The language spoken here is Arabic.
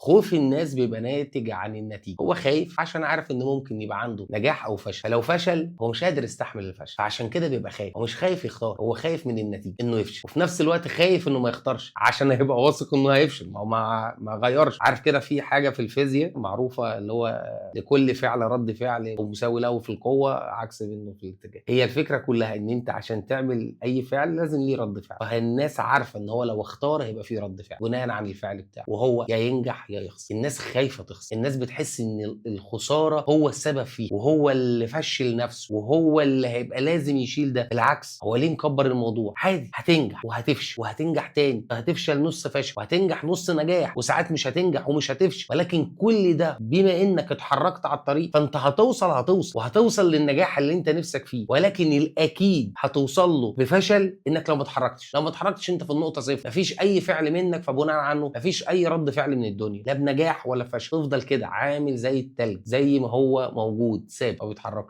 خوف الناس بيبقى ناتج عن النتيجة، هو خايف عشان عارف إن ممكن يبقى عنده نجاح أو فشل، فلو فشل هو مش قادر يستحمل الفشل، فعشان كده بيبقى خايف، هو مش خايف يختار، هو خايف من النتيجة إنه يفشل، وفي نفس الوقت خايف إنه ما يختارش عشان هيبقى واثق إنه هيفشل، ما هو ما غيرش. عارف كده في حاجة في الفيزياء معروفة اللي هو لكل فعل رد فعل ومساوي له في القوة عكس منه في الاتجاه. هي الفكرة كلها إن أنت عشان تعمل أي فعل لازم ليه رد فعل، فالناس عارفة إن هو لو اختار هيبقى فيه رد فعل بناء عن الفعل بتاعه، وهو يا ينجح يا يخسر. الناس خايفة تخسر، الناس بتحس إن الخسارة هو السبب فيه، وهو اللي فشل نفسه، وهو اللي هيبقى لازم يشيل ده. بالعكس، هو ليه مكبر الموضوع؟ عادي، هتنجح وهتفشل وهتنجح تاني، وهتفشل نص فشل وهتنجح نص نجاح، وساعات مش هتنجح ومش هتفشل، ولكن كل ده بما انك اتحركت على الطريق فانت هتوصل للنجاح اللي انت نفسك فيه، ولكن الاكيد هتوصل له بفشل انك لو ما اتحركتش انت في النقطه صفر، مفيش اي فعل منك، فبناء عنه مفيش اي رد فعل من الدنيا، لا بنجاح ولا فشل، تفضل كده عامل زي التلج، زي ما هو موجود ثابت ما بيتحركش.